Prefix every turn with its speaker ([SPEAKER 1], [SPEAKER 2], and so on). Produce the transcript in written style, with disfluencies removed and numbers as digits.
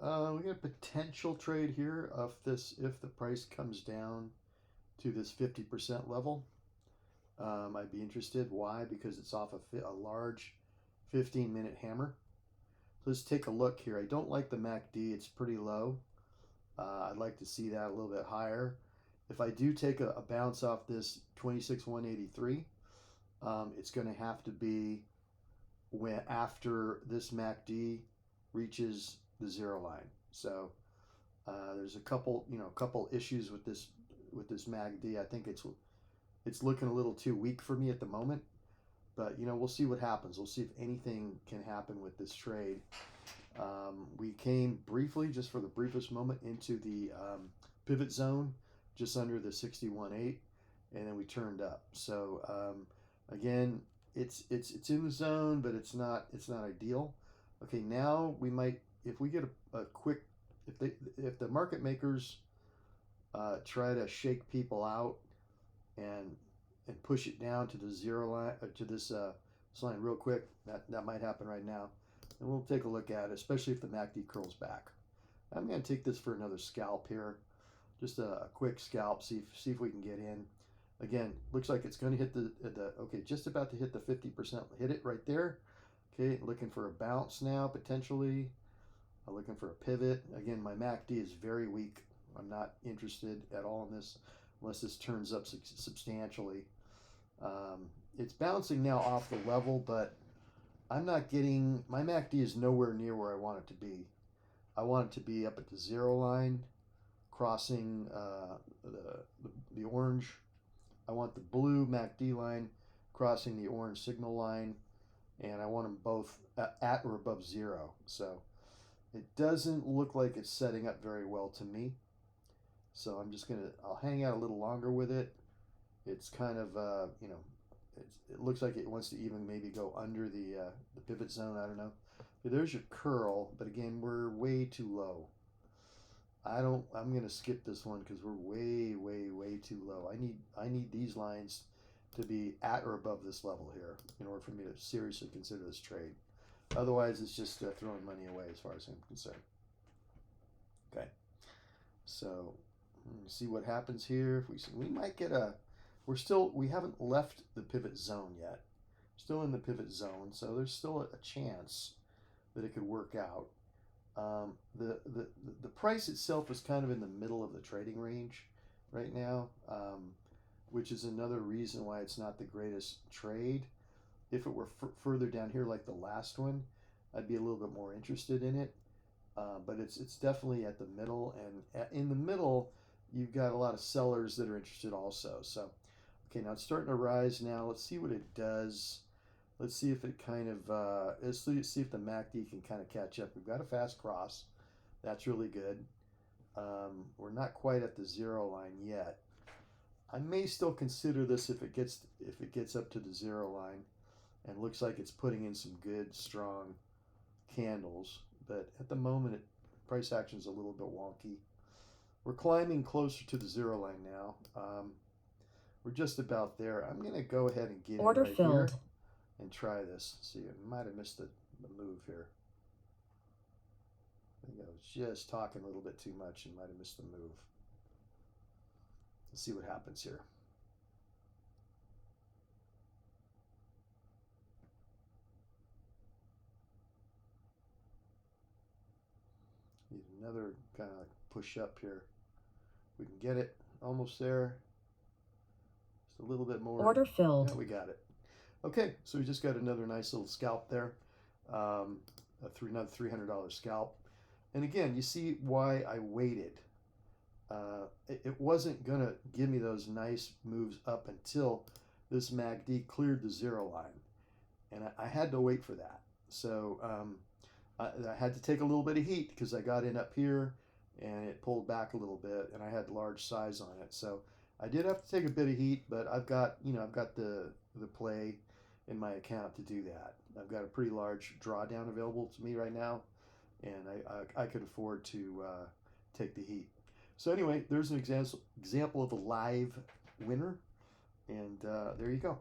[SPEAKER 1] We got a potential trade here of this if the price comes down to this 50% level. I'd be interested. Why? Because it's off a large 15-minute hammer. Let's take a look here. I don't like the MACD. It's pretty low. I'd like to see that a little bit higher. If I do take a bounce off this 26,183, it's going to have to be when after this MACD reaches the zero line. So there's a couple issues with this MACD. I think it's looking a little too weak for me at the moment. But we'll see what happens. We'll see if anything can happen with this trade. We came briefly, just for the briefest moment, into the pivot zone, just under the 61.8, and then we turned up. So again, it's in the zone, but it's not ideal. Okay, now we might, if we get a quick, if the market makers try to shake people out and push it down to the zero line, to this line real quick, that might happen right now. And we'll take a look at it, especially if the MACD curls back. I'm going to take this for another scalp here. Just a quick scalp, see if we can get in. Again, looks like it's going to hit okay, just about to hit the 50%. Hit it right there. Okay, looking for a bounce now, potentially. Looking for a pivot. Again, my MACD is very weak. I'm not interested at all in this unless this turns up substantially. It's bouncing now off the level, but I'm not getting, my MACD is nowhere near where I want it to be. I want it to be up at the zero line, crossing the orange. I want the blue MACD line crossing the orange signal line, and I want them both at or above zero. So it doesn't look like it's setting up very well to me. So I'll hang out a little longer with it. It's kind of, it looks like it wants to even maybe go under the pivot zone. I don't know. There's your curl, but again, we're way too low. I'm going to skip this one because we're way too low. I need these lines to be at or above this level here in order for me to seriously consider this trade. Otherwise, it's just throwing money away as far as I'm concerned. Okay, so see what happens here. If we might get we haven't left the pivot zone yet. Still in the pivot zone, so there's still a chance that it could work out. The price itself is kind of in the middle of the trading range right now, which is another reason why it's not the greatest trade. If it were further down here like the last one, I'd be a little bit more interested in it. But it's definitely at the middle, and in the middle, you've got a lot of sellers that are interested also. So, okay, now it's starting to rise now. Let's see what it does. Let's see if it kind of, let's see if the MACD can kind of catch up. We've got a fast cross. That's really good. We're not quite at the zero line yet. I may still consider this if it gets up to the zero line, and looks like it's putting in some good, strong candles. But at the moment, price action is a little bit wonky. We're climbing closer to the zero line now. We're just about there. I'm going to go ahead and get
[SPEAKER 2] Order
[SPEAKER 1] it right
[SPEAKER 2] filled.
[SPEAKER 1] here and try this. See, I might have missed the move here. I think I was just talking a little bit too much and might have missed the move. Let's see what happens here. Need another kind of push up here. We can get it almost there. Just a little bit more.
[SPEAKER 2] Order filled.
[SPEAKER 1] Yeah, we got it. Okay, so we just got another nice little scalp there. Another $300 scalp. And again, you see why I waited. It wasn't going to give me those nice moves up until this MACD cleared the zero line. And I had to wait for that. So I had to take a little bit of heat because I got in up here and it pulled back a little bit, and I had large size on it. So I did have to take a bit of heat, but I've got the play in my account to do that. I've got a pretty large drawdown available to me right now, and I could afford to take the heat. So anyway, there's an example of a live winner, and there you go.